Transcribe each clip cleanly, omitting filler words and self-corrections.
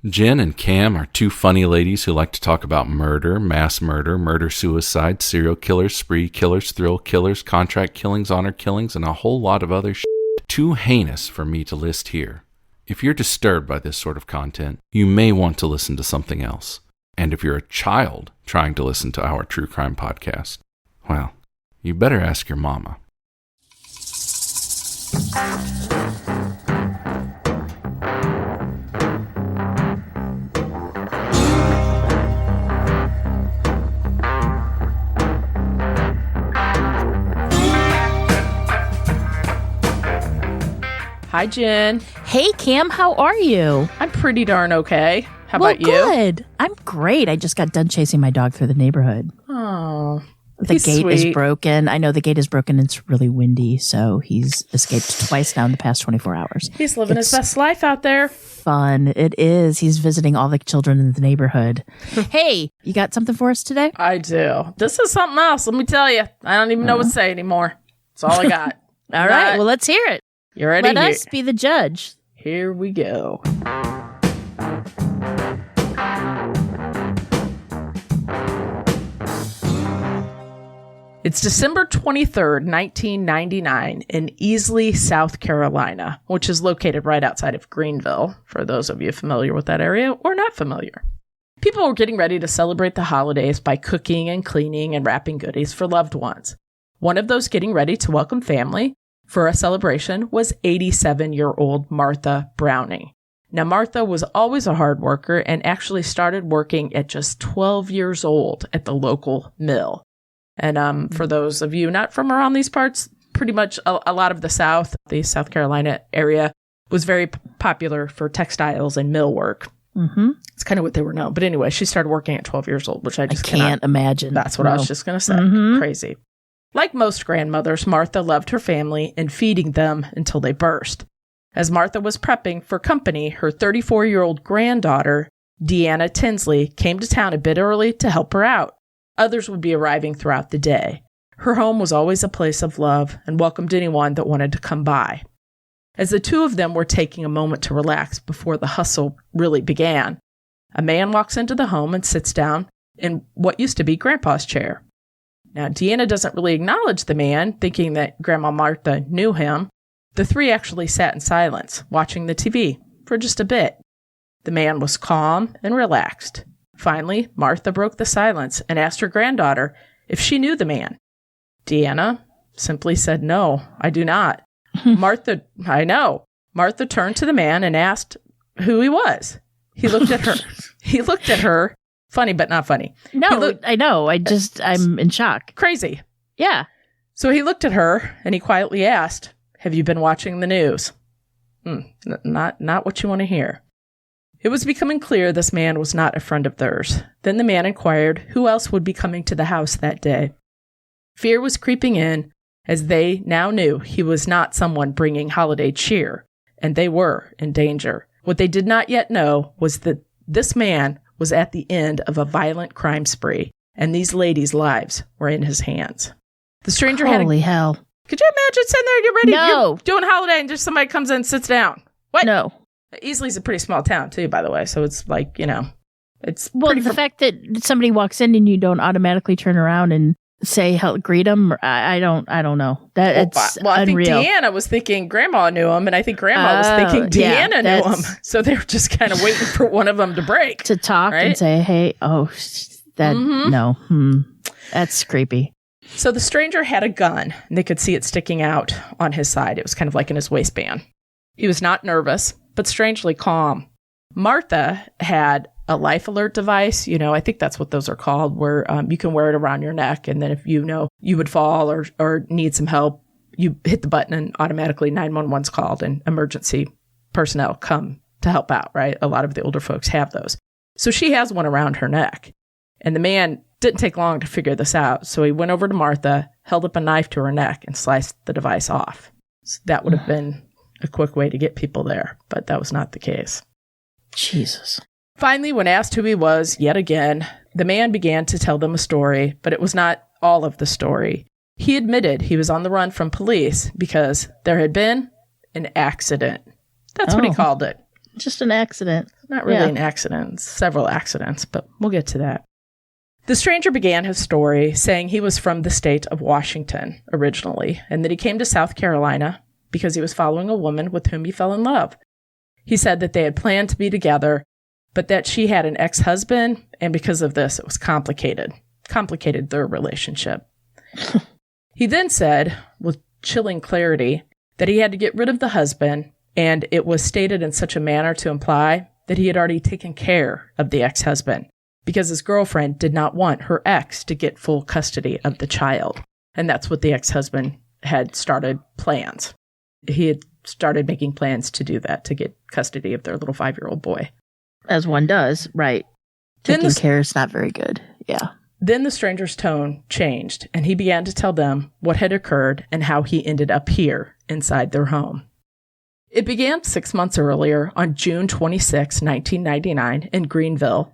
Jen and Cam are two funny ladies who like to talk about murder, mass murder, murder-suicide, serial killers, spree killers, thrill killers, contract killings, honor killings, and a whole lot of other shit too heinous for me to list here. If you're disturbed by this sort of content, you may want to listen to something else. And if you're a child trying to listen to our true crime podcast, well, you better ask your mama. Hi, Jen. Hey, Cam, how are you? I'm pretty darn okay. How about you? Good. I'm great. I just got done chasing my dog through the neighborhood. Oh, the gate is broken. I know the gate is broken. It's really windy, so he's escaped twice now in the past 24 hours. He's living his best life out there. Fun. It is. He's visiting all the children in the neighborhood. Hey, you got something for us today? I do. This is something else. Let me tell you. I don't even know what to say anymore. That's all I got. All right. Well, let's hear it. You ready? Let us be the judge. Here we go. It's December 23rd, 1999 in Easley, South Carolina, which is located right outside of Greenville, for those of you familiar with that area or not familiar. People were getting ready to celebrate the holidays by cooking and cleaning and wrapping goodies for loved ones. One of those getting ready to welcome family for a celebration was 87-year-old Martha Browning. Now, Martha was always a hard worker and actually started working at just 12 years old at the local mill. And for those of you not from around these parts, pretty much a lot of the South Carolina area was very popular for textiles and mill work. Mm-hmm. It's kind of what they were known. But anyway, she started working at 12 years old, which I just can't imagine. That's what I was just going to say. Mm-hmm. Crazy. Like most grandmothers, Martha loved her family and feeding them until they burst. As Martha was prepping for company, her 34-year-old granddaughter, Deanna Tinsley, came to town a bit early to help her out. Others would be arriving throughout the day. Her home was always a place of love and welcomed anyone that wanted to come by. As the two of them were taking a moment to relax before the hustle really began, a man walks into the home and sits down in what used to be Grandpa's chair. Now, Deanna doesn't really acknowledge the man, thinking that Grandma Martha knew him. The three actually sat in silence, watching the TV for just a bit. The man was calm and relaxed. Finally, Martha broke the silence and asked her granddaughter if she knew the man. Deanna simply said, "No, I do not." Martha turned to the man and asked who he was. He looked at her. Funny, but not funny. No, I know. I'm in shock. Crazy. Yeah. So he looked at her and he quietly asked, "Have you been watching the news?" Not what you want to hear. It was becoming clear this man was not a friend of theirs. Then the man inquired who else would be coming to the house that day. Fear was creeping in, as they now knew he was not someone bringing holiday cheer, and they were in danger. What they did not yet know was that this man was at the end of a violent crime spree, and these ladies' lives were in his hands. The stranger Holy hell. Could you imagine sitting there, you're ready, No. you're doing holiday, and just somebody comes in and sits down? What? No. Easley's a pretty small town, too, by the way, so it's like, it's Well, the fact that somebody walks in and you don't automatically turn around and say, greet them, I don't know. It's unreal. I think Deanna was thinking Grandma knew him, and I think Grandma was thinking Deanna knew him. So they were just kind of waiting for one of them to break. To talk and say, hey, no. That's creepy. So the stranger had a gun, and they could see it sticking out on his side. It was kind of like in his waistband. He was not nervous, but strangely calm. Martha had a life alert device. I think that's what those are called, where you can wear it around your neck. And then if you would fall or need some help, you hit the button and automatically 911's called and emergency personnel come to help out, right? A lot of the older folks have those. So she has one around her neck. And the man didn't take long to figure this out. So he went over to Martha, held up a knife to her neck, and sliced the device off. So that would have been a quick way to get people there, but that was not the case. Jesus. Finally, when asked who he was, yet again, the man began to tell them a story, but it was not all of the story. He admitted he was on the run from police because there had been an accident. That's what he called it. Just an accident. Not really an accident. Several accidents, but we'll get to that. The stranger began his story saying he was from the state of Washington originally, and that he came to South Carolina because he was following a woman with whom he fell in love. He said that they had planned to be together, but that she had an ex-husband, and because of this, it was complicated their relationship. He then said, with chilling clarity, that he had to get rid of the husband, and it was stated in such a manner to imply that he had already taken care of the ex-husband, because his girlfriend did not want her ex to get full custody of the child. And that's what the ex-husband had started plans. He had started making plans to do that, to get custody of their little 5-year-old boy. As one does, right. Taking care is not very good. Yeah. Then the stranger's tone changed, and he began to tell them what had occurred and how he ended up here inside their home. It began 6 months earlier on June 26, 1999, in Greenville,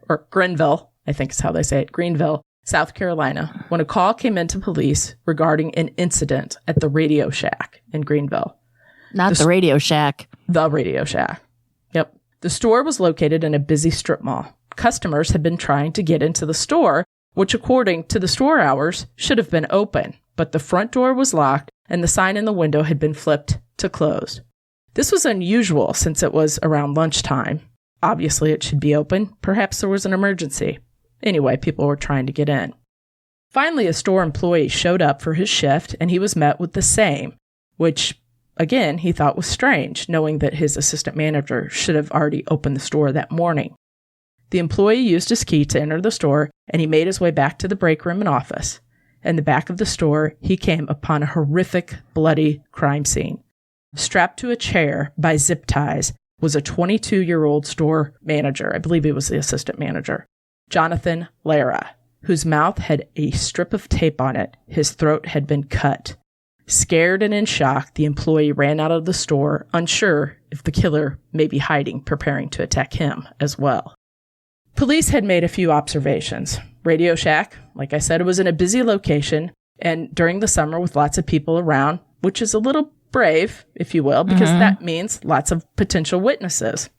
I think is how they say it, Greenville, South Carolina, when a call came into police regarding an incident at the Radio Shack in Greenville. Not the Radio Shack. The Radio Shack. Yep. The store was located in a busy strip mall. Customers had been trying to get into the store, which according to the store hours should have been open, but the front door was locked and the sign in the window had been flipped to closed. This was unusual since it was around lunchtime. Obviously, it should be open. Perhaps there was an emergency. Anyway, people were trying to get in. Finally, a store employee showed up for his shift, and he was met with the same, which, again, he thought was strange, knowing that his assistant manager should have already opened the store that morning. The employee used his key to enter the store, and he made his way back to the break room and office. In the back of the store, he came upon a horrific, bloody crime scene. Strapped to a chair by zip ties was a 22-year-old store manager. I believe he was the assistant manager, Jonathan Lara, whose mouth had a strip of tape on it. His throat had been cut. Scared and in shock, the employee ran out of the store, unsure if the killer may be hiding, preparing to attack him as well. Police had made a few observations. Radio Shack, like I said, it was in a busy location, and during the summer with lots of people around, which is a little brave, if you will, because that means lots of potential witnesses.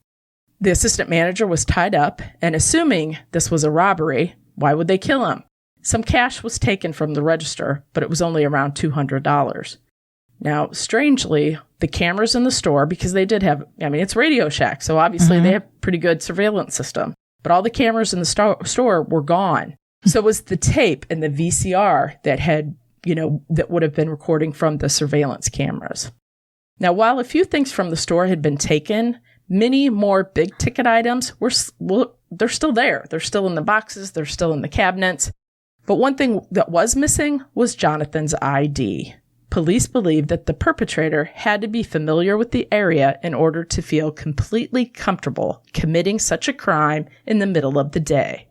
The assistant manager was tied up, and assuming this was a robbery, why would they kill him? Some cash was taken from the register, but it was only around $200. Now, strangely, the cameras in the store, because they did have, it's Radio Shack, so obviously they have pretty good surveillance system, but all the cameras in the store were gone. So it was the tape and the VCR that had that would have been recording from the surveillance cameras. Now, while a few things from the store had been taken, many more big ticket items they're still there. They're still in the boxes. They're still in the cabinets. But one thing that was missing was Jonathan's ID. Police believed that the perpetrator had to be familiar with the area in order to feel completely comfortable committing such a crime in the middle of the day.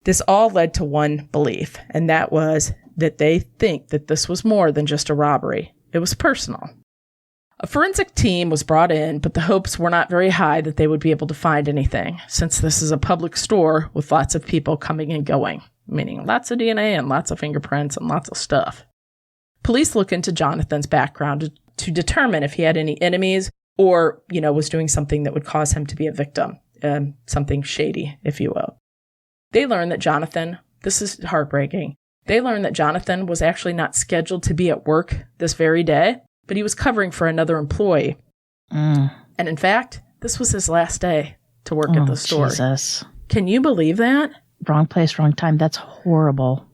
This all led to one belief, and that was that they think that this was more than just a robbery. It was personal. A forensic team was brought in, but the hopes were not very high that they would be able to find anything, since this is a public store with lots of people coming and going, meaning lots of DNA and lots of fingerprints and lots of stuff. Police look into Jonathan's background to determine if he had any enemies or, was doing something that would cause him to be a victim, something shady, if you will. They learned that Jonathan, this is heartbreaking, they learned that Jonathan was actually not scheduled to be at work this very day, but he was covering for another employee. And in fact, this was his last day to work at the store. Jesus. Can you believe that? Wrong place, wrong time. That's horrible.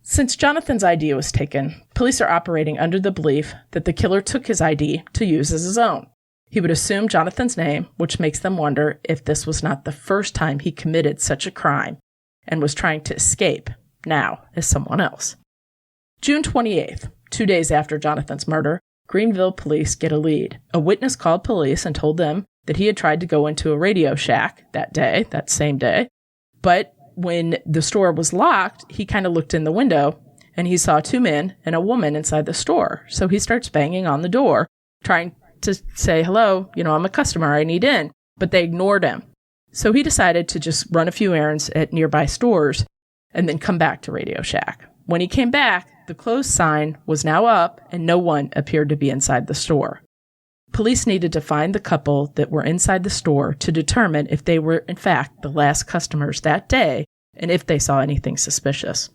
Since Jonathan's ID was taken, police are operating under the belief that the killer took his ID to use as his own. He would assume Jonathan's name, which makes them wonder if this was not the first time he committed such a crime and was trying to escape now as someone else. June 28th, 2 days after Jonathan's murder, Greenville police get a lead. A witness called police and told them that he had tried to go into a Radio Shack that same day, but when the store was locked, he kind of looked in the window and he saw 2 men and a woman inside the store. So he starts banging on the door, trying to say, hello, I'm a customer, I need in. But they ignored him. So he decided to just run a few errands at nearby stores and then come back to Radio Shack. When he came back, the closed sign was now up and no one appeared to be inside the store. Police needed to find the couple that were inside the store to determine if they were, in fact, the last customers that day and if they saw anything suspicious.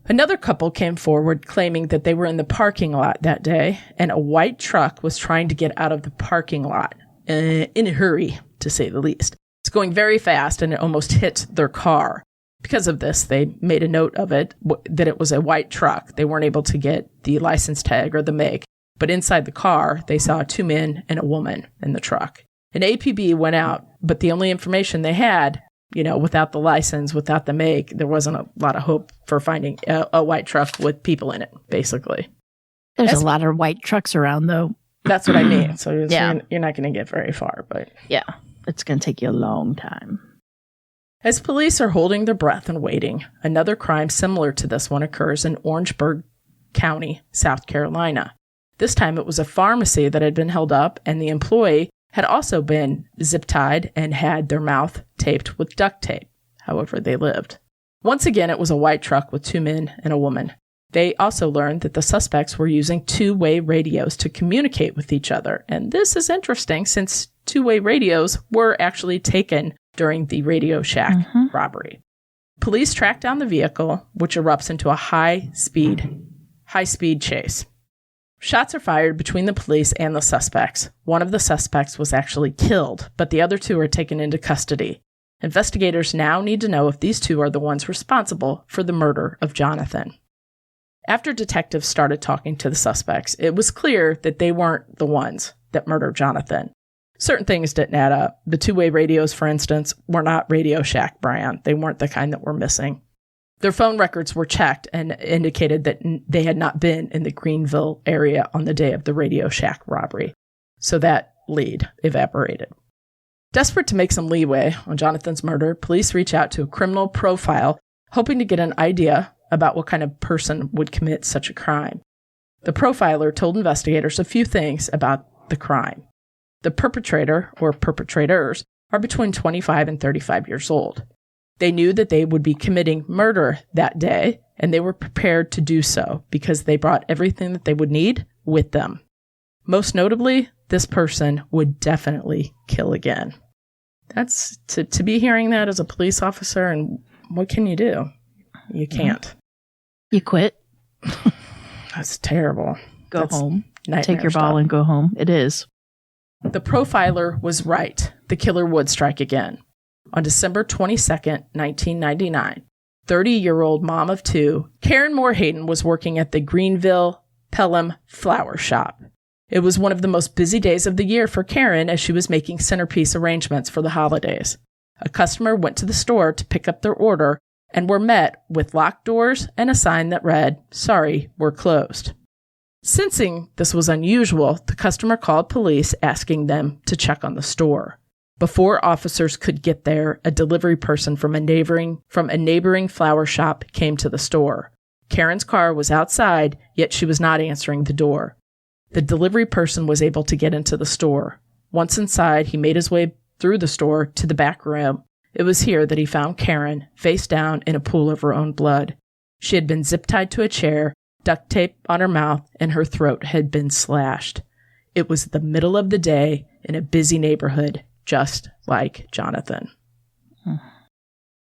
Another couple came forward claiming that they were in the parking lot that day and a white truck was trying to get out of the parking lot in a hurry, to say the least. It's going very fast and it almost hit their car. Because of this, they made a note of it, that it was a white truck. They weren't able to get the license tag or the make. But inside the car, they saw 2 men and a woman in the truck. An APB went out, but the only information they had, without the license, without the make, there wasn't a lot of hope for finding a white truck with people in it, basically. There's a lot of white trucks around, though. That's what I mean. So Yeah. you're not going to get very far. But Yeah, it's going to take you a long time. as police are holding their breath and waiting, another crime similar to this one occurs in Orangeburg County, South Carolina. This time it was a pharmacy that had been held up, and the employee had also been zip-tied and had their mouth taped with duct tape. However, they lived. Once again, it was a white truck with 2 men and a woman. They also learned that the suspects were using two-way radios to communicate with each other. And this is interesting since two-way radios were actually taken during the Radio Shack robbery. Police track down the vehicle, which erupts into a high-speed chase. Shots are fired between the police and the suspects. One of the suspects was actually killed, but the other 2 are taken into custody. Investigators now need to know if these 2 are the ones responsible for the murder of Jonathan. After detectives started talking to the suspects, it was clear that they weren't the ones that murdered Jonathan. Certain things didn't add up. The two-way radios, for instance, were not Radio Shack brand. They weren't the kind that were missing. Their phone records were checked and indicated that they had not been in the Greenville area on the day of the Radio Shack robbery. So that lead evaporated. Desperate to make some leeway on Jonathan's murder, police reach out to a criminal profile, hoping to get an idea about what kind of person would commit such a crime. The profiler told investigators a few things about the crime. The perpetrator, or perpetrators, are between 25 and 35 years old. They knew that they would be committing murder that day, and they were prepared to do so because they brought everything that they would need with them. Most notably, this person would definitely kill again. That's to be hearing that as a police officer, and what can you do? You can't. You quit. That's terrible. Go home. Nightmare Take your ball stuff. and go home. It is. The profiler was right. The killer would strike again. On December 22nd, 1999, 30-year-old mom of 2, Karen Moore Hayden was working at the Greenville Pelham flower shop. It was one of the most busy days of the year for Karen as she was making centerpiece arrangements for the holidays. A customer went to the store to pick up their order and were met with locked doors and a sign that read, "Sorry, we're closed." Sensing this was unusual, the customer called police asking them to check on the store. Before officers could get there, a delivery person from a neighboring flower shop came to the store. Karen's car was outside, yet she was not answering the door. The delivery person was able to get into the store. Once inside, he made his way through the store to the back room. It was here that he found Karen, face down in a pool of her own blood. She had been zip-tied to a chair, duct tape on her mouth, and her throat had been slashed. It was the middle of the day in a busy neighborhood, just like Jonathan.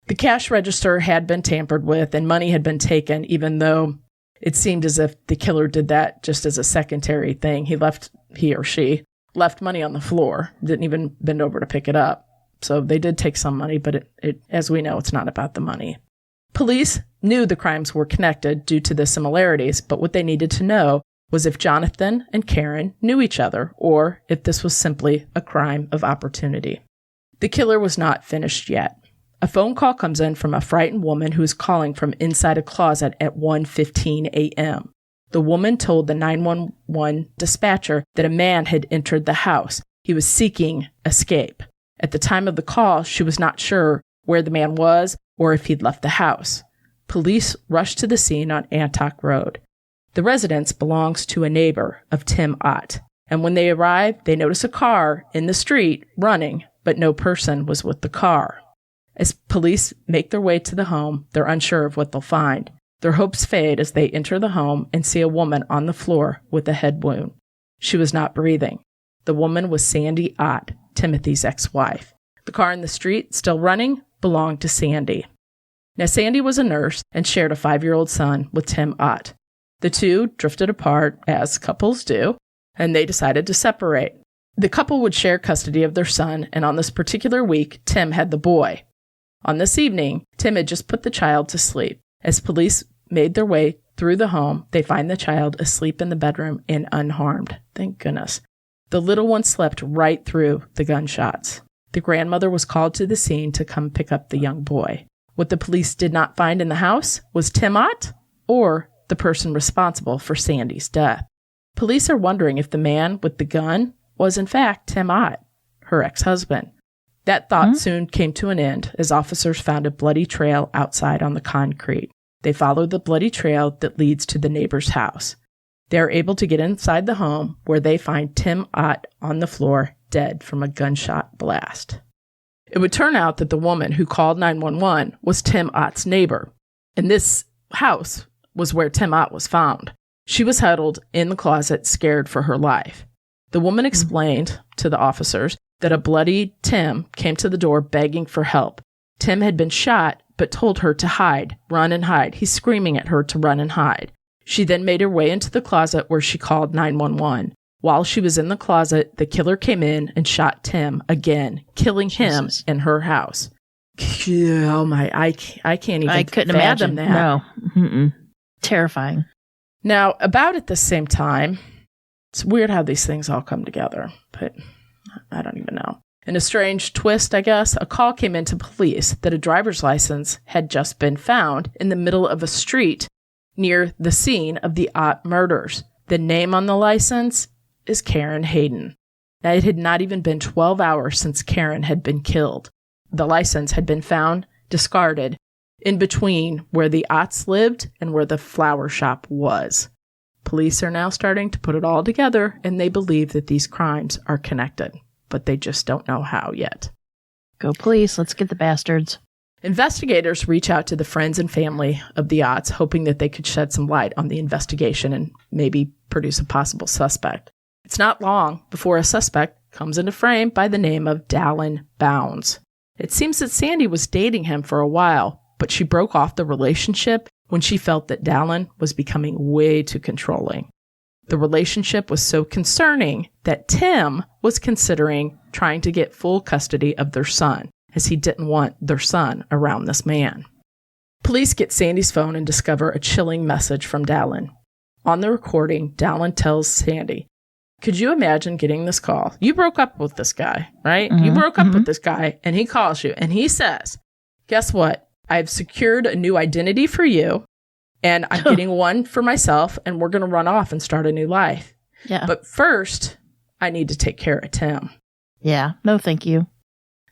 The cash register had been tampered with and money had been taken, even though it seemed as if the killer did that just as a secondary thing. He or she left money on the floor, didn't even bend over to pick it up. So they did take some money, but it as we know, it's not about the money. Police knew the crimes were connected due to the similarities, but what they needed to know was if Jonathan and Karen knew each other, or if this was simply a crime of opportunity. The killer was not finished yet. A phone call comes in from a frightened woman who is calling from inside a closet at 1:15 a.m. The woman told the 911 dispatcher that a man had entered the house. He was seeking escape. At the time of the call, she was not sure where the man was or if he'd left the house. Police rushed to the scene on Antioch Road. The residence belongs to a neighbor of Tim Ott, and when they arrive, they notice a car in the street running, but no person was with the car. As police make their way to the home, they're unsure of what they'll find. Their hopes fade as they enter the home and see a woman on the floor with a head wound. She was not breathing. The woman was Sandy Ott, Timothy's ex-wife. The car in the street, still running, belonged to Sandy. Now, Sandy was a nurse and shared a 5-year-old son with Tim Ott. The two drifted apart, as couples do, and they decided to separate. The couple would share custody of their son, and on this particular week, Tim had the boy. On this evening, Tim had just put the child to sleep. As police made their way through the home, they find the child asleep in the bedroom and unharmed. Thank goodness. The little one slept right through the gunshots. The grandmother was called to the scene to come pick up the young boy. What the police did not find in the house was Tim Ott or the person responsible for Sandy's death. Police are wondering if the man with the gun was in fact Tim Ott, her ex-husband. That thought soon came to an end as officers found a bloody trail outside on the concrete. They follow the bloody trail that leads to the neighbor's house. They are able to get inside the home where they find Tim Ott on the floor, dead from a gunshot blast. It would turn out that the woman who called 911 was Tim Ott's neighbor, and this house was where Tim Ott was found. She was huddled in the closet, scared for her life. The woman explained to the officers that a bloody Tim came to the door begging for help. Tim had been shot, but told her to hide, run and hide. He's screaming at her to run and hide. She then made her way into the closet where she called 911. While she was in the closet, the killer came in and shot Tim again, killing him in her house. Oh my, I can't even couldn't fathom imagine that. No. Mm-mm. Terrifying. Now, about at the same time, it's weird how these things all come together, but I don't even know. In a strange twist, I guess, a call came into police that a driver's license had just been found in the middle of a street near the scene of the Ott murders. The name on the license is Karen Hayden. Now, it had not even been 12 hours since Karen had been killed. The license had been found, discarded, in between where the Otts lived and where the flower shop was. Police are now starting to put it all together, and they believe that these crimes are connected, but they just don't know how yet. Go police, let's get the bastards. Investigators reach out to the friends and family of the Otts, hoping that they could shed some light on the investigation and maybe produce a possible suspect. It's not long before a suspect comes into frame by the name of Dallin Bounds. It seems that Sandy was dating him for a while, but she broke off the relationship when she felt that Dallin was becoming way too controlling. The relationship was so concerning that Tim was considering trying to get full custody of their son, as he didn't want their son around this man. Police get Sandy's phone and discover a chilling message from Dallin. On the recording, Dallin tells Sandy, "Could you imagine getting this call? You broke up with this guy, right? You broke up with this guy, and he calls you, and he says, guess what? I've secured a new identity for you, and I'm getting one for myself, and we're going to run off and start a new life. Yeah. But first, I need to take care of Tim." Yeah. No, thank you.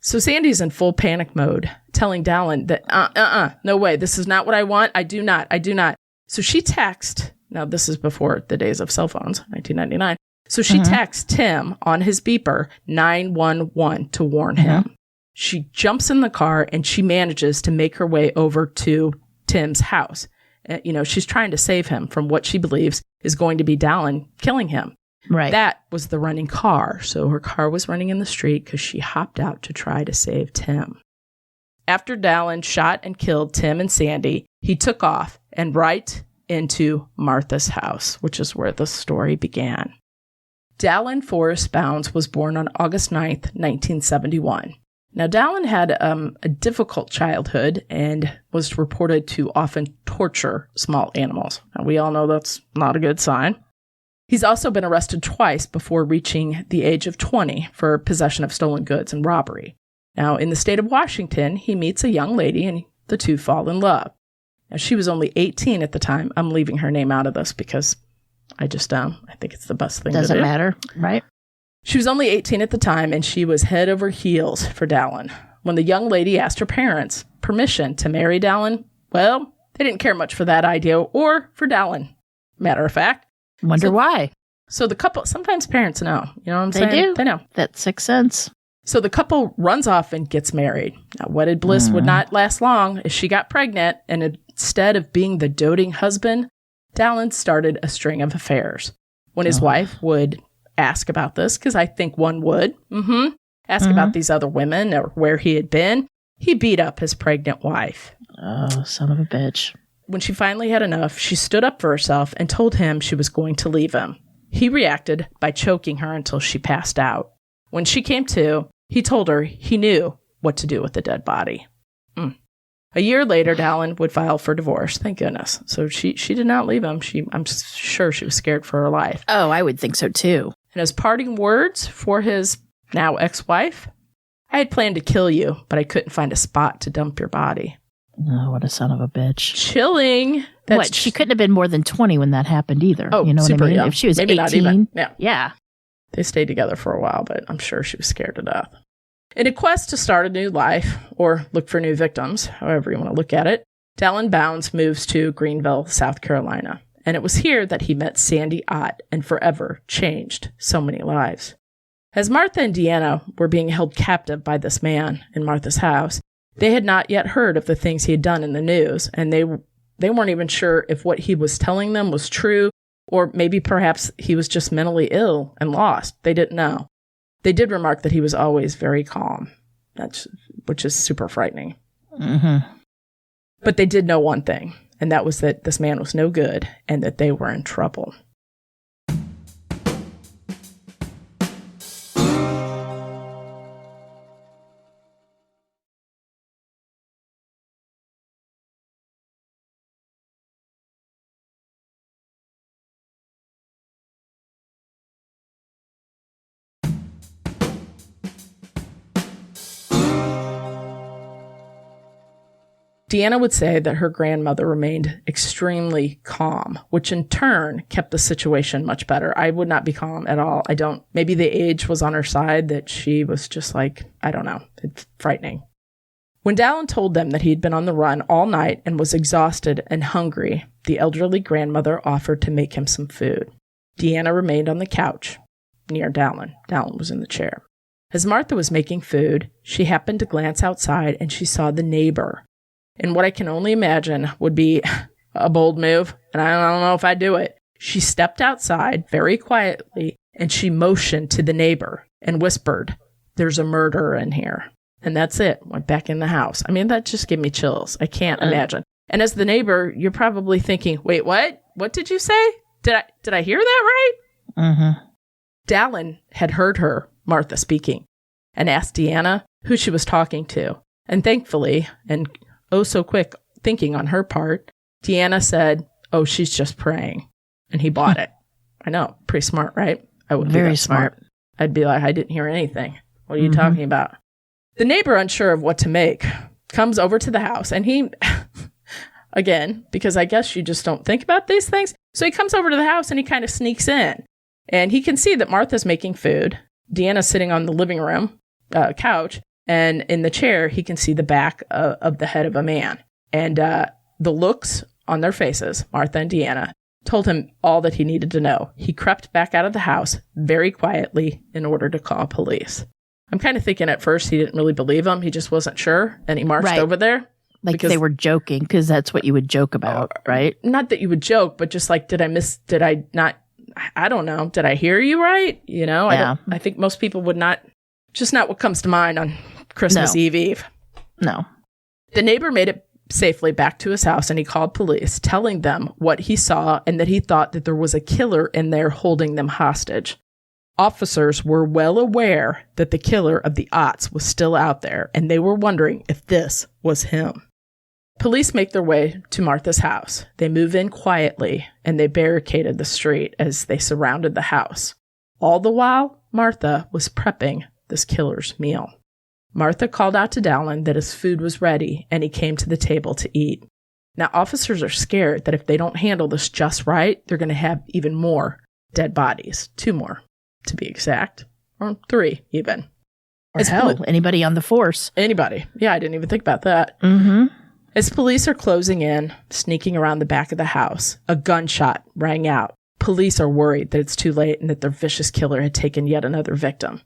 So Sandy's in full panic mode, telling Dallin that, no way, this is not what I want. I do not. So she texts, now this is before the days of cell phones, 1999. So she texts Tim on his beeper, 911, to warn him. She jumps in the car and she manages to make her way over to Tim's house. She's trying to save him from what she believes is going to be Dallin killing him. Right. That was the running car. So her car was running in the street because she hopped out to try to save Tim. After Dallin shot and killed Tim and Sandy, he took off and right into Martha's house, which is where the story began. Dallin Forrest Bounds was born on August 9th, 1971. Now, Dallin had a difficult childhood and was reported to often torture small animals. Now, we all know that's not a good sign. He's also been arrested twice before reaching the age of 20 for possession of stolen goods and robbery. Now, in the state of Washington, he meets a young lady and the two fall in love. Now, she was only 18 at the time. I'm leaving her name out of this because I think it's the best thing to do. Doesn't matter, right? She was only 18 at the time, and she was head over heels for Dallin. When the young lady asked her parents permission to marry Dallin, well, they didn't care much for that idea or for Dallin, matter of fact. Wonder why. So the couple, sometimes parents know, you know what I'm saying? They do. They know. That's 6 cents. So the couple runs off and gets married. Now, wedded bliss would not last long as she got pregnant, and instead of being the doting husband, Dallin started a string of affairs. When his wife would ask about this, because I think one would. Ask about these other women or where he had been. He beat up his pregnant wife. Oh, son of a bitch. When she finally had enough, she stood up for herself and told him she was going to leave him. He reacted by choking her until she passed out. When she came to, he told her he knew what to do with the dead body. A year later, Dallin would file for divorce. Thank goodness. So she did not leave him. I'm sure she was scared for her life. Oh, I would think so too. And as parting words for his now ex-wife, I had planned to kill you, but I couldn't find a spot to dump your body. Oh, what a son of a bitch. Chilling. She couldn't have been more than 20 when that happened either. Oh, you know super what I mean? young. If she was maybe 18. Not even. Yeah. Yeah. They stayed together for a while, but I'm sure she was scared to death. In a quest to start a new life, or look for new victims, however you want to look at it, Dallin Bounds moves to Greenville, South Carolina. And it was here that he met Sandy Ott and forever changed so many lives. As Martha and Deanna were being held captive by this man in Martha's house, they had not yet heard of the things he had done in the news, and they weren't even sure if what he was telling them was true, or maybe perhaps he was just mentally ill and lost. They didn't know. They did remark that he was always very calm, which is super frightening. But they did know one thing, and that was that this man was no good and that they were in trouble. Deanna would say that her grandmother remained extremely calm, which in turn kept the situation much better. I would not be calm at all. Maybe the age was on her side, that she was just like, I don't know. It's frightening. When Dallin told them that he'd been on the run all night and was exhausted and hungry, the elderly grandmother offered to make him some food. Deanna remained on the couch near Dallin. Dallin was in the chair. As Martha was making food, she happened to glance outside and she saw the neighbor. And what I can only imagine would be a bold move, and I don't know if I'd do it. She stepped outside very quietly, and she motioned to the neighbor and whispered, "There's a murderer in here." And that's it. Went back in the house. I mean, that just gave me chills. I can't imagine. And as the neighbor, you're probably thinking, wait, what? What did you say? Did I hear that right? Dallin had heard her, Martha, speaking, and asked Deanna who she was talking to. And thankfully, and oh so quick thinking on her part, Deanna said, "Oh, she's just praying." And he bought it. I know. Pretty smart, right? I would be very that smart. I'd be like, I didn't hear anything. What are you talking about? The neighbor, unsure of what to make, comes over to the house, and he, again, because I guess you just don't think about these things. So he comes over to the house and he kind of sneaks in, and he can see that Martha's making food. Deanna's sitting on the living room couch, and in the chair, he can see the back of the head of a man. And the looks on their faces, Martha and Deanna, told him all that he needed to know. He crept back out of the house very quietly in order to call police. I'm kind of thinking at first he didn't really believe him. He just wasn't sure. And he marched over there. Like they were joking, because that's what you would joke about, right? Not that you would joke, but just like, did I not, I don't know. Did I hear you right? You know, I think most people would not, just not what comes to mind on Christmas Eve. No. The neighbor made it safely back to his house, and he called police, telling them what he saw and that he thought that there was a killer in there holding them hostage. Officers were well aware that the killer of the Otts was still out there, and they were wondering if this was him. Police make their way to Martha's house. They move in quietly, and they barricaded the street as they surrounded the house. All the while, Martha was prepping this killer's meal. Martha called out to Dallin that his food was ready, and he came to the table to eat. Now, officers are scared that if they don't handle this just right, they're going to have even more dead bodies. 2 more, to be exact. Or 3, even. Or hell, anybody on the force. Anybody. Yeah, I didn't even think about that. As police are closing in, sneaking around the back of the house, a gunshot rang out. Police are worried that it's too late and that their vicious killer had taken yet another victim.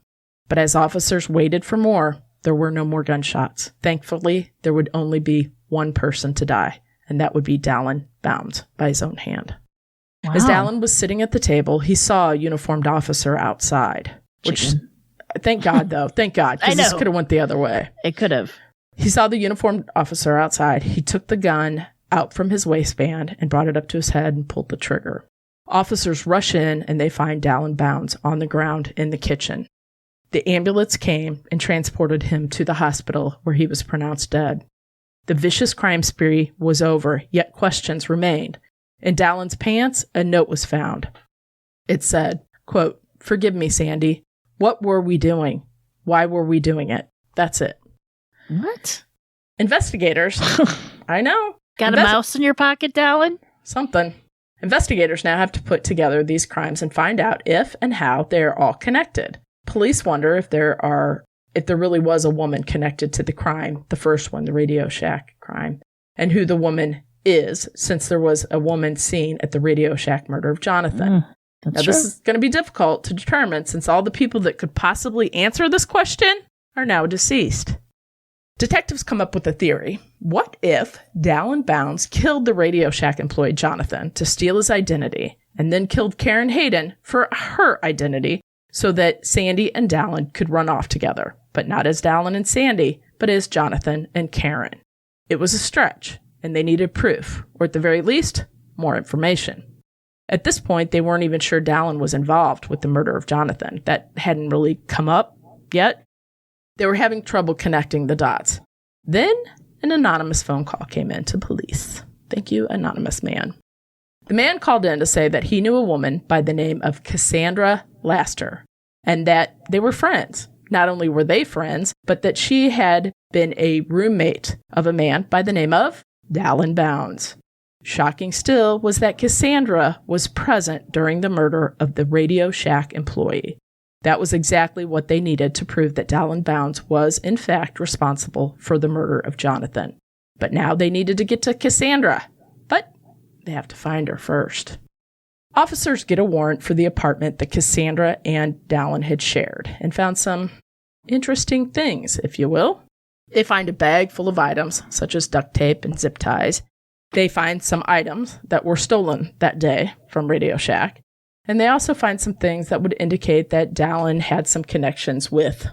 But as officers waited for more, there were no more gunshots. Thankfully, there would only be one person to die, and that would be Dallin Bounds by his own hand. Wow. As Dallin was sitting at the table, he saw a uniformed officer outside. Which, thank God, though. Thank God, because this could have went the other way. It could have. He saw the uniformed officer outside. He took the gun out from his waistband and brought it up to his head and pulled the trigger. Officers rush in, and they find Dallin Bounds on the ground in the kitchen. The ambulance came and transported him to the hospital, where he was pronounced dead. The vicious crime spree was over, yet questions remained. In Dallin's pants, a note was found. It said, quote, "Forgive me, Sandy. What were we doing? Why were we doing it? That's it." What? Investigators. I know. Got a mouse in your pocket, Dallin? Something. Investigators now have to put together these crimes and find out if and how they are all connected. Police wonder if there really was a woman connected to the crime, the first one, the Radio Shack crime, and who the woman is, since there was a woman seen at the Radio Shack murder of Jonathan. Now, this is going to be difficult to determine since all the people that could possibly answer this question are now deceased. Detectives come up with a theory. What if Dallin Bounds killed the Radio Shack employee Jonathan to steal his identity and then killed Karen Hayden for her identity so that Sandy and Dallin could run off together, but not as Dallin and Sandy, but as Jonathan and Karen? It was a stretch, and they needed proof, or at the very least, more information. At this point, they weren't even sure Dallin was involved with the murder of Jonathan. That hadn't really come up yet. They were having trouble connecting the dots. Then, an anonymous phone call came in to police. Thank you, anonymous man. The man called in to say that he knew a woman by the name of Cassandra Laster, and that they were friends. Not only were they friends, but that she had been a roommate of a man by the name of Dallin Bounds. Shocking still was that Cassandra was present during the murder of the Radio Shack employee. That was exactly what they needed to prove that Dallin Bounds was, in fact, responsible for the murder of Jonathan. But now they needed to get to Cassandra. But they have to find her first. Officers get a warrant for the apartment that Cassandra and Dallin had shared and found some interesting things, if you will. They find a bag full of items, such as duct tape and zip ties. They find some items that were stolen that day from Radio Shack. And they also find some things that would indicate that Dallin had some connections with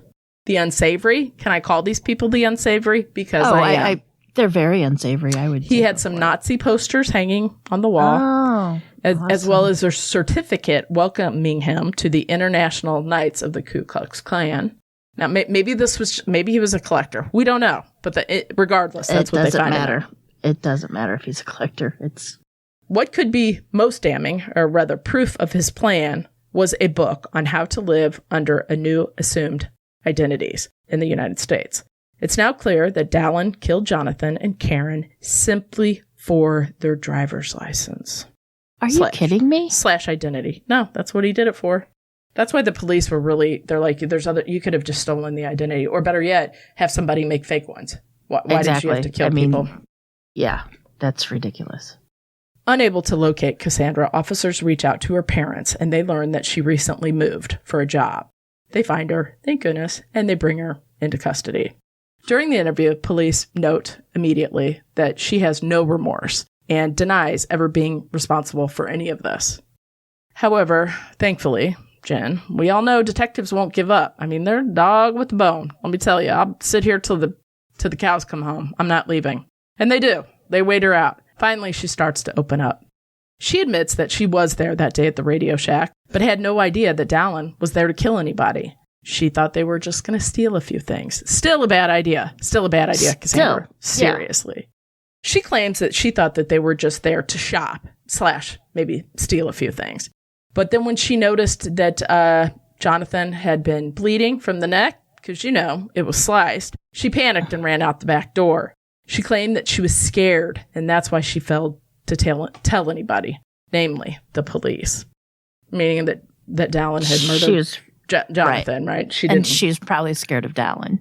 the unsavory. Can I call these people the unsavory? Because they're very unsavory, I would say. He had some Nazi posters hanging on the wall, as well as a certificate welcoming him to the International Knights of the Ku Klux Klan. Now, maybe he was a collector. We don't know. But regardless, that's what they find. It doesn't matter if he's a collector. What could be most damning, or rather proof of his plan, was a book on how to live under a new assumed identities in the United States. It's now clear that Dallin killed Jonathan and Karen simply for their driver's license. Are you kidding me? / identity. No, that's what he did it for. That's why the police were they're like, you could have just stolen the identity, or better yet, have somebody make fake ones. Why did you have to kill people? Yeah, that's ridiculous. Unable to locate Cassandra, officers reach out to her parents, and they learn that she recently moved for a job. They find her, thank goodness, and they bring her into custody. During the interview, police note immediately that she has no remorse and denies ever being responsible for any of this. However, thankfully, Jen, we all know detectives won't give up. I mean, they're a dog with a bone. Let me tell you, I'll sit here till the cows come home. I'm not leaving. And they do. They wait her out. Finally, she starts to open up. She admits that she was there that day at the Radio Shack, but had no idea that Dallin was there to kill anybody. She thought they were just going to steal a few things. Still a bad idea. Cassandra. Seriously. Yeah. She claims that she thought that they were just there to shop / maybe steal a few things. But then when she noticed that Jonathan had been bleeding from the neck, because, it was sliced, she panicked and ran out the back door. She claimed that she was scared, and that's why she failed to tell anybody, namely the police. Meaning that Dallin had murdered Jonathan, right? She didn't. And she was probably scared of Dallin,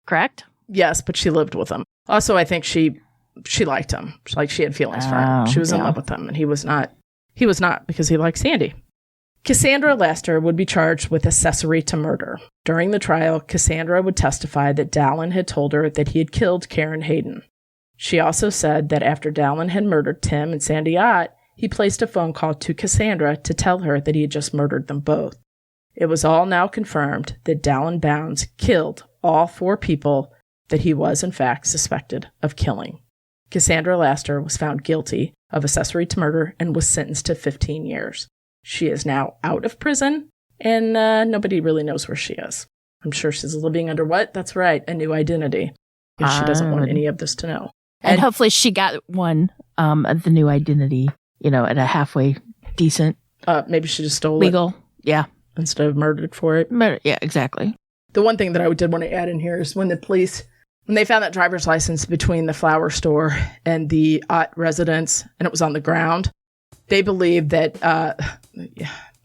correct? Yes, but she lived with him. Also, I think she liked him. Like, she had feelings for him. She was in love with him, and he was not. He was not, because he liked Sandy. Cassandra Laster would be charged with accessory to murder. During the trial, Cassandra would testify that Dallin had told her that he had killed Karen Hayden. She also said that after Dallin had murdered Tim and Sandy Ott, he placed a phone call to Cassandra to tell her that he had just murdered them both. It was all now confirmed that Dallin Bounds killed all 4 people that he was, in fact, suspected of killing. Cassandra Laster was found guilty of accessory to murder and was sentenced to 15 years. She is now out of prison, and nobody really knows where she is. I'm sure she's living under what? That's right, a new identity. Because she doesn't want any of this to know. And hopefully she got one of the new identity, at a halfway decent. Maybe she just stole legal. Yeah. Instead of murdered for it. Yeah, exactly. The one thing that I did want to add in here is when they found that driver's license between the flower store and the Ott residence, and it was on the ground, they believed that,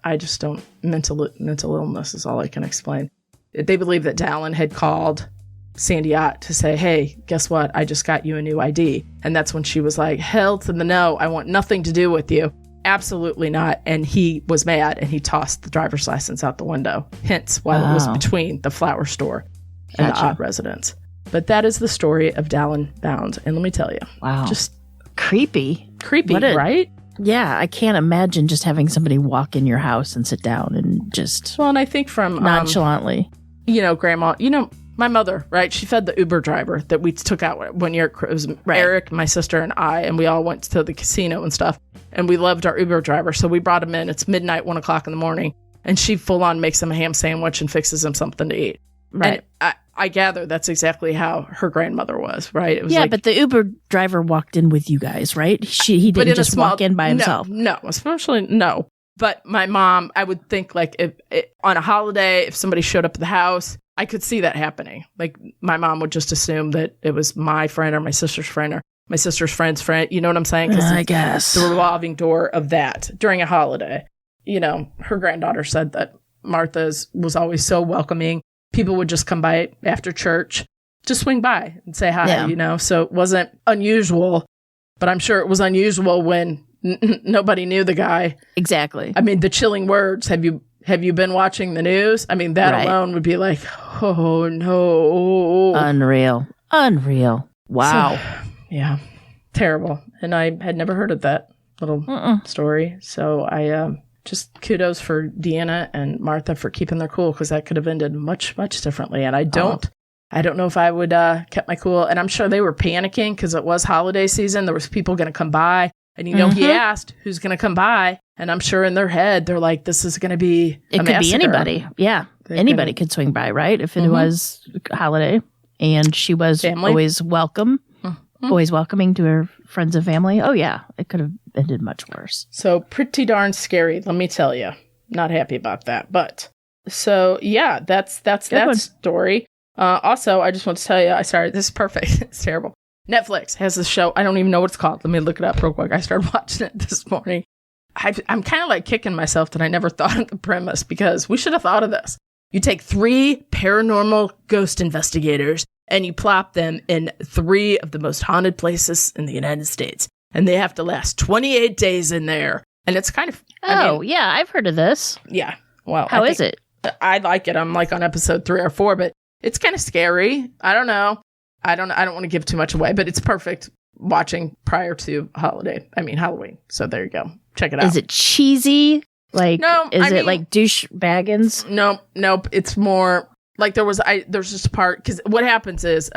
I just don't, mental illness is all I can explain. They believed that Dallin had called Sandy Ott to say, hey, guess what? I just got you a new ID. And that's when she was like, hell to the no, I want nothing to do with you. Absolutely not. And he was mad and he tossed the driver's license out the window. Hence why it was between the flower store and the Ott residence. But that is the story of Dallin Bounds. And let me tell you. Wow. Just creepy, right? Yeah. I can't imagine just having somebody walk in your house and sit down and just. Well, and I think from nonchalantly. Grandma, my mother, right? She fed the Uber driver that we took out one year. It was Eric, my sister, and I, and we all went to the casino and stuff. And we loved our Uber driver. So we brought him in. It's midnight, 1 o'clock in the morning. And she full on makes him a ham sandwich and fixes him something to eat. Right. And I gather that's exactly how her grandmother was, right? It was but the Uber driver walked in with you guys, right? He didn't just walk in by himself. No, especially no. But my mom, I would think like if on a holiday, if somebody showed up at the house, I could see that happening. Like my mom would just assume that it was my friend or my sister's friend or my sister's friend's friend. You know what I'm saying? I guess. The revolving door of that during a holiday. Her granddaughter said that Martha's was always so welcoming. People would just come by after church, just swing by and say hi, So it wasn't unusual, but I'm sure it was unusual when nobody knew the guy. Exactly. I mean, the chilling words, have you been watching the news? I mean, that alone would be like, oh, no. Unreal. Wow. So, yeah. Terrible. And I had never heard of that little story. So I just kudos for Deanna and Martha for keeping their cool, because that could have ended much, much differently. And I don't know if I would kept my cool. And I'm sure they were panicking because it was holiday season. There was people going to come by. And, he asked who's going to come by. And I'm sure in their head, they're like, this is going to be It could be anybody. Yeah. Anybody could swing by, right? If it was a holiday. And she was always welcome. Always welcoming to her friends and family. Oh, yeah. It could have ended much worse. So pretty darn scary, let me tell you. Not happy about that. But so, yeah, that's that story. Also, I just want to tell you, this is perfect. It's terrible. Netflix has this show. I don't even know what it's called. Let me look it up real quick. I started watching it this morning. I'm kind of like kicking myself that I never thought of the premise, because we should have thought of this. You take 3 paranormal ghost investigators and you plop them in 3 of the most haunted places in the United States. And they have to last 28 days in there. And it's kind of... yeah, I've heard of this. Yeah. Well, How is it? I like it. I'm like on episode 3 or 4, but it's kind of scary. I don't know. I don't want to give too much away, but it's perfect watching prior to Halloween. So there you go. Check it out. Is it cheesy? Like, no, is it like douche baggins? Nope. It's more like there's just a part, because what happens is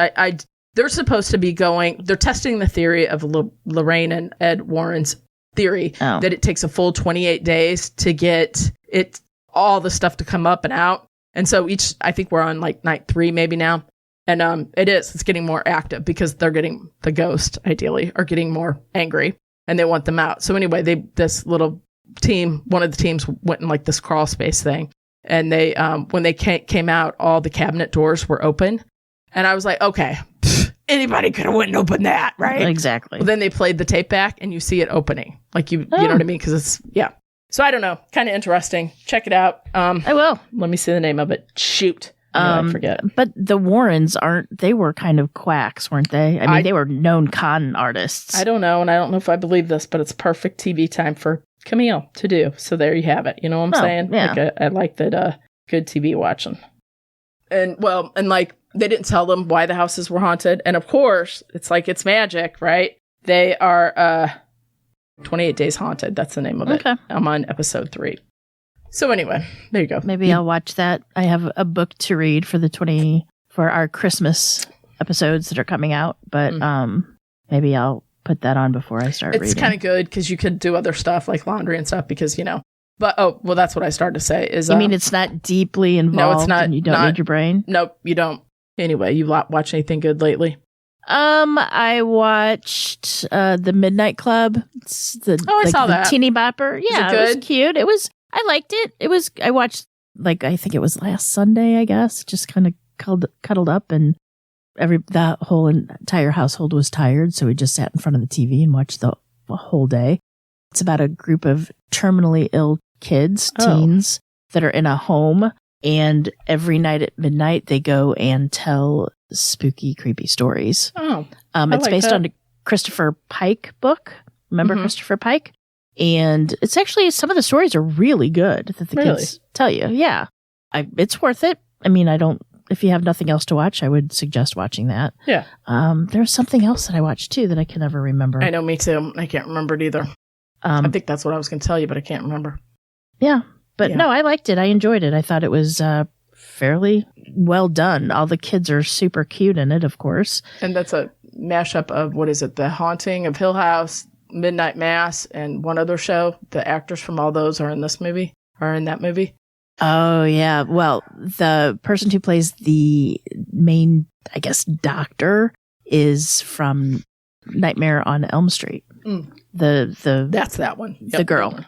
they're supposed to be they're testing the theory of Lorraine and Ed Warren's theory that it takes a full 28 days to get all the stuff to come up and out. And so I think we're on like night 3 maybe now. And it's getting more active because they're getting, the ghost ideally are getting more angry and they want them out. So anyway, this little team, one of the teams went in like this crawl space thing. And they, when they came out, all the cabinet doors were open. And I was like, okay, anybody could have went and opened that, right? Exactly. Well, then they played the tape back and you see it opening. Like you know what I mean? Because it's, yeah. So I don't know. Kind of interesting. Check it out. I will. Let me see the name of it. Shoot. I forget. But the Warrens they were kind of quacks, weren't they? I mean, they were known con artists. I don't know. And I don't know if I believe this, but it's perfect TV time for Camille to do. So there you have it. You know what I'm saying? Yeah. Like I like that good TV watching. And like they didn't tell them why the houses were haunted. And of course, it's like it's magic, right? They are 28 Days Haunted. That's the name of it. I'm on episode 3. So anyway, there you go. Maybe I'll watch that. I have a book to read for our Christmas episodes that are coming out, but maybe I'll put that on before I start reading. It's kind of good because you could do other stuff like laundry and stuff because, But, that's what I started to say is... You mean it's not deeply involved? No, it's not. And you don't need your brain? Nope, you don't. Anyway, you watch anything good lately? I watched The Midnight Club. I saw that. Teeny Bopper. Yeah, it was cute. I liked it. I watched, I think it was last Sunday, I guess. Just kind of cuddled up, and that whole entire household was tired, so we just sat in front of the TV and watched the whole day. It's about a group of terminally ill kids, teens, that are in a home, and every night at midnight they go and tell spooky, creepy stories. It's based on a Christopher Pike book. Remember Christopher Pike? And it's actually, some of the stories are really good that the kids tell you. Yeah. It's worth it. I mean, if you have nothing else to watch, I would suggest watching that. Yeah. There's something else that I watched too that I can never remember. I know, me too. I can't remember it either. I think that's what I was going to tell you, but I can't remember. Yeah. But no, I liked it. I enjoyed it. I thought it was fairly well done. All the kids are super cute in it, of course. And that's a mashup of, what is it? The Haunting of Hill House, Midnight Mass, and one other show. The actors from all those are in that movie. Oh, yeah. Well, the person who plays the main, I guess, doctor is from Nightmare on Elm Street. That's that one. Yep, the girl.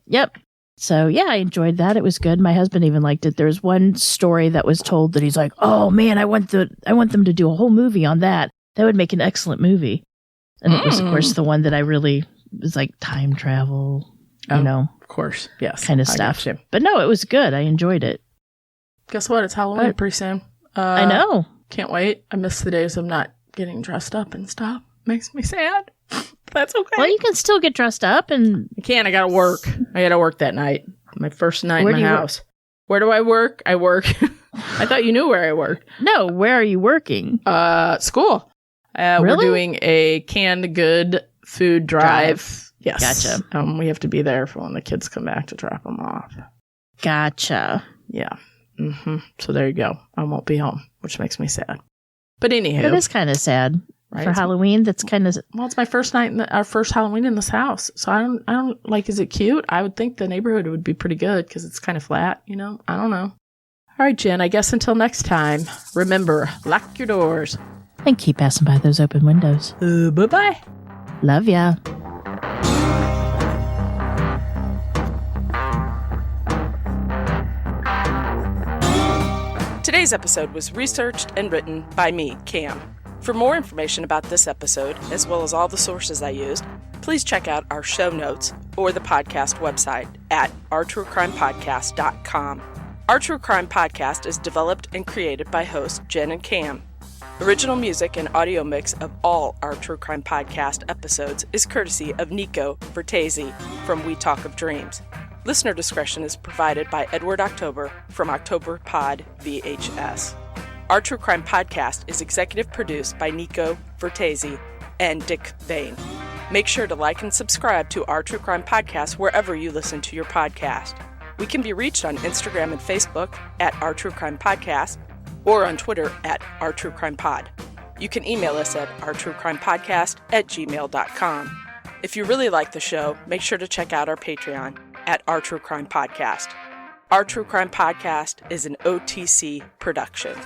Yep. So, yeah, I enjoyed that. It was good. My husband even liked it. There's one story that was told that he's like, oh, man, I want them to do a whole movie on that. That would make an excellent movie. And it was, of course, the one that I really was like time travel, of course, yes, kind of stuff. But no, it was good. I enjoyed it. Guess what? It's Halloween pretty soon. I know. Can't wait. I miss the days of not getting dressed up and stuff. Makes me sad. That's okay. Well, you can still get dressed up, and I can. I gotta work. I gotta work that night. My first night in my house. Where do I work? I work. I thought you knew where I worked. No, where are you working? School. Really? We're doing a canned good food drive. Yes. Gotcha. We have to be there for when the kids come back to drop them off. Gotcha. Yeah. So there you go. I won't be home, which makes me sad. But anywho. It is kind of sad. Right? For Halloween, that's kind of... Well, it's my first night, our first Halloween in this house. So I don't like, is it cute? I would think the neighborhood would be pretty good because it's kind of flat, I don't know. All right, Jen, I guess until next time, remember, lock your doors. And keep passing by those open windows. Bye-bye. Love ya. Today's episode was researched and written by me, Cam. For more information about this episode, as well as all the sources I used, please check out our show notes or the podcast website at ourtruecrimepodcast.com. Our True Crime Podcast is developed and created by hosts Jen and Cam. Original music and audio mix of all our True Crime Podcast episodes is courtesy of Nico Vertesi from We Talk of Dreams. Listener discretion is provided by Edward October from October Pod VHS. Our True Crime Podcast is executive produced by Nico Vertesi and Dick Vane. Make sure to like and subscribe to Our True Crime Podcast wherever you listen to your podcast. We can be reached on Instagram and Facebook at Our True Crime Podcast or on Twitter at Our True Crime Pod. You can email us at ourtruecrimepodcast@gmail.com. If you really like the show, make sure to check out our Patreon at Our True Crime Podcast. Our True Crime Podcast is an OTC production.